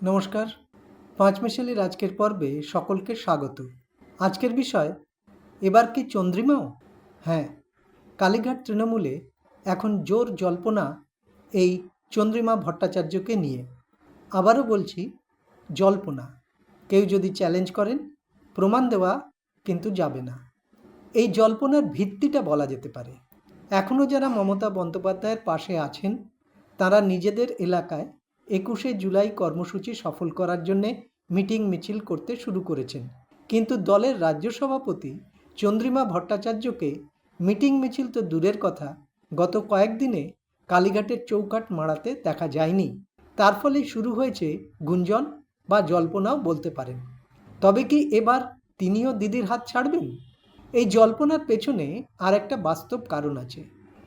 নমস্কার। পাঁচমিশালির আজকের পর্বে সকলকে স্বাগত। আজকের বিষয়, এবার কি চন্দ্রিমাও? হ্যাঁ, কালীঘাট তৃণমূলে এখন জোর জল্পনা এই চন্দ্রিমা ভট্টাচার্যকে নিয়ে। আবারও বলছি, জল্পনা। কেউ যদি চ্যালেঞ্জ করেন, প্রমাণ দেওয়া কিন্তু যাবে না। এই জল্পনার ভিত্তিটা বলা যেতে পারে। এখনও যারা মমতা বন্দ্যোপাধ্যায়ের পাশে আছেন, তারা নিজেদের এলাকায় 21শে জুলাই কর্মসূচি সফল করার জন্যে মিটিং মিছিল করতে শুরু করেছেন। কিন্তু দলের রাজ্য সভাপতি চন্দ্রিমা ভট্টাচার্যকে মিটিং মিছিল তো দূরের কথা, গত কয়েকদিনে কালীঘাটের চৌকাঠ মারাতে দেখা যায়নি। তার ফলে শুরু হয়েছে গুঞ্জন বা জল্পনাও বলতে পারেন। তবে কি এবার তিনিও দিদির হাত ছাড়বেন? এই জল্পনার পেছনে আর একটা বাস্তব কারণ আছে।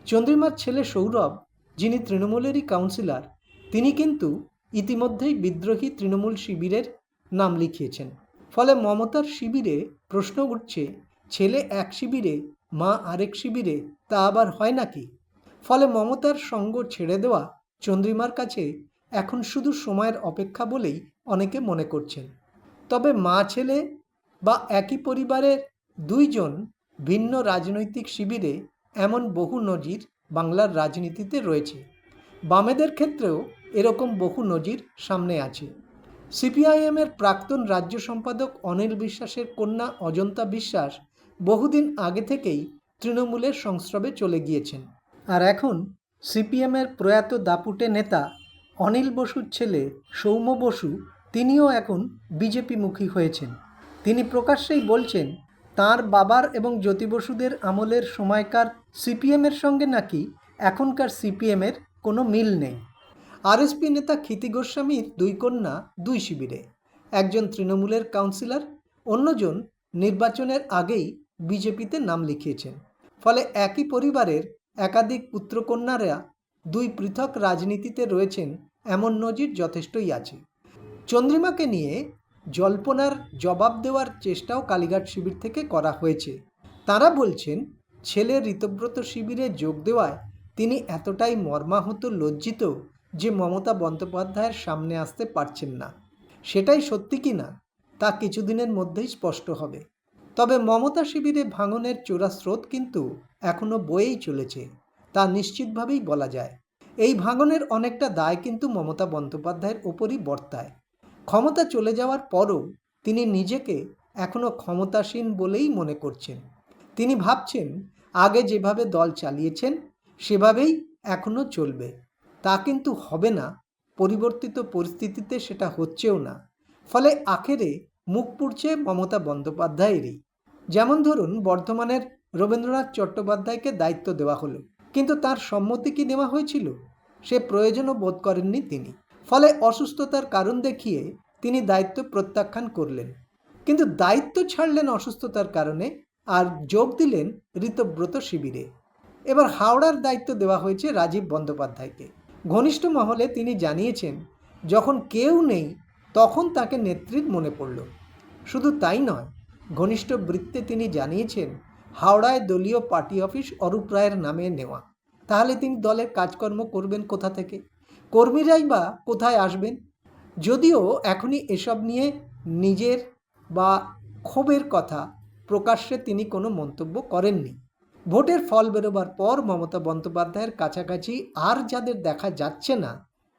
চন্দ্রিমার ছেলে সৌরভ, যিনি তৃণমূলেরই কাউন্সিলর, তিনি কিন্তু ইতিমধ্যেই বিদ্রোহী তৃণমূল শিবিরের নাম লিখিয়েছেন। ফলে মমতার শিবিরে প্রশ্ন উঠছে, ছেলে এক শিবিরে, মা আরেক শিবিরে, তা আবার হয় নাকি? ফলে মমতার সঙ্গ ছেড়ে দেওয়া চন্দ্রিমার কাছে এখন শুধু সময়ের অপেক্ষা বলেই অনেকে মনে করছেন। তবে মা ছেলে বা একই পরিবারের দুইজন ভিন্ন রাজনৈতিক শিবিরে এমন বহু নজির বাংলার রাজনীতিতে রয়েছে। বামেদের ক্ষেত্রেও এরকম বহু নজির সামনে আছে। সিপিআইএমের প্রাক্তন রাজ্য সম্পাদক অনিল বিশ্বাসের কন্যা অজন্তা বিশ্বাস বহুদিন আগে থেকেই তৃণমূলের সংস্রবে চলে গিয়েছেন। আর এখন সিপিএমের প্রয়াত দাপুটে নেতা অনিল বসুর ছেলে সৌম্য বসু, তিনিও এখন বিজেপিমুখী হয়েছেন। তিনি প্রকাশ্যেই বলছেন, তাঁর বাবার এবং জ্যোতি বসুদের আমলের সময়কার সিপিএমের সঙ্গে নাকি এখনকার সিপিএমের কোনো মিল নেই। আরএসপি নেতা ক্ষিতি গোস্বামীর দুই কন্যা দুই শিবিরে, একজন তৃণমূলের কাউন্সিলর, অন্যজন নির্বাচনের আগেই বিজেপিতে নাম লিখিয়েছেন। ফলে একই পরিবারের একাধিক পুত্রকন্যারা দুই পৃথক রাজনীতিতে রয়েছেন, এমন নজির যথেষ্টই আছে। চন্দ্রিমাকে নিয়ে জল্পনার জবাব দেওয়ার চেষ্টাও কালীঘাট শিবির থেকে করা হয়েছে। তারা বলছেন, ছেলে ঋতব্রত শিবিরে যোগ দেওয়ায় তিনি এতটাই মর্মাহত, লজ্জিত যে মমতা বন্দ্যোপাধ্যায়ের সামনে আসতে পারছেন না। সেটাই সত্যি কি না তা কিছুদিনের মধ্যেই স্পষ্ট হবে। তবে মমতা শিবিরে ভাঙনের চোরা স্রোত কিন্তু এখনও বয়েই চলেছে, তা নিশ্চিতভাবেই বলা যায়। এই ভাঙনের অনেকটা দায় কিন্তু মমতা বন্দ্যোপাধ্যায়ের ওপরই বর্তায়। ক্ষমতা চলে যাওয়ার পরও তিনি নিজেকে এখনও ক্ষমতাসীন বলেই মনে করছেন। তিনি ভাবছেন, আগে যেভাবে দল চালিয়েছেন সেভাবেই এখনও চলবে। তা কিন্তু হবে না, পরিবর্তিত পরিস্থিতিতে সেটা হচ্ছেও না। ফলে আখেরে মুখ পুড়ছে মমতা বন্দ্যোপাধ্যায়েরই। যেমন ধরুন, বর্ধমানের রবীন্দ্রনাথ চট্টোপাধ্যায়কে দায়িত্ব দেওয়া হলো, কিন্তু তার সম্মতি কি নেওয়া হয়েছিল? সে প্রয়োজনও বোধ করেননি তিনি। ফলে অসুস্থতার কারণ দেখিয়ে তিনি দায়িত্ব প্রত্যাখ্যান করলেন, কিন্তু দায়িত্ব ছাড়লেন অসুস্থতার কারণে আর যোগ দিলেন ঋতব্রত শিবিরে। এবার হাওড়ার দায়িত্ব দেওয়া হয়েছে রাজীব বন্দ্যোপাধ্যায়কে। ঘনিষ্ঠ মহলে তিনি জানিয়েছেন, যখন কেউ নেই তখন তাকে নেত্রীর মনে পড়ল। শুধু তাই নয়, ঘনিষ্ঠ বৃত্তে তিনি জানিয়েছেন, হাওড়ায় দলীয় পার্টি অফিস অরূপ রায়ের নামে নেওয়া। তাহলে তিনি দলের কাজকর্ম করবেন কোথা থেকে? কর্মীরাই বা কোথায় আসবেন? যদিও এখনই এসব নিয়ে নিজের বা ক্ষোভের কথা প্রকাশ্যে তিনি কোনো মন্তব্য করেননি। ভোটের ফল বেরোবার পর মমতা বন্দ্যোপাধ্যায়ের কাছাকাছি আর যাদের দেখা যাচ্ছে না,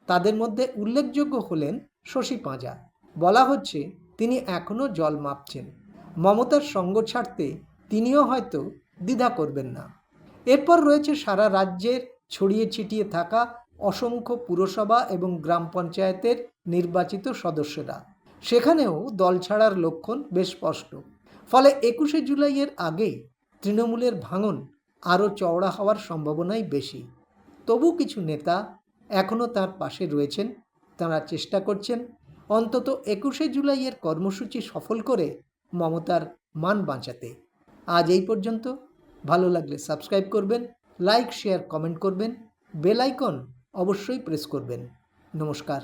তাদের মধ্যে উল্লেখযোগ্য হলেন শশী পাঁজা। বলা হচ্ছে, তিনি এখনও জল মাপছেন। মমতার সঙ্গ ছাড়তে তিনিও হয়তো দ্বিধা করবেন না। এরপর রয়েছে সারা রাজ্যের ছড়িয়ে ছিটিয়ে থাকা অসংখ্য পুরসভা এবং গ্রাম পঞ্চায়েতের নির্বাচিত সদস্যরা। সেখানেও দল ছাড়ার লক্ষণ বেশ স্পষ্ট। ফলে 21শে জুলাইয়ের আগে তৃণমূলের ভাঙন আরও চওড়া হওয়ার সম্ভাবনাই বেশি। তবু কিছু নেতা এখনও তার পাশে রয়েছেন। তারা চেষ্টা করছেন অন্তত 21শে জুলাইয়ের কর্মসূচি সফল করে মমতার মান বাঁচাতে। আজ এই পর্যন্ত। ভালো লাগলে সাবস্ক্রাইব করবেন, লাইক, শেয়ার, কমেন্ট করবেন, বেল আইকন অবশ্যই প্রেস করবেন। নমস্কার।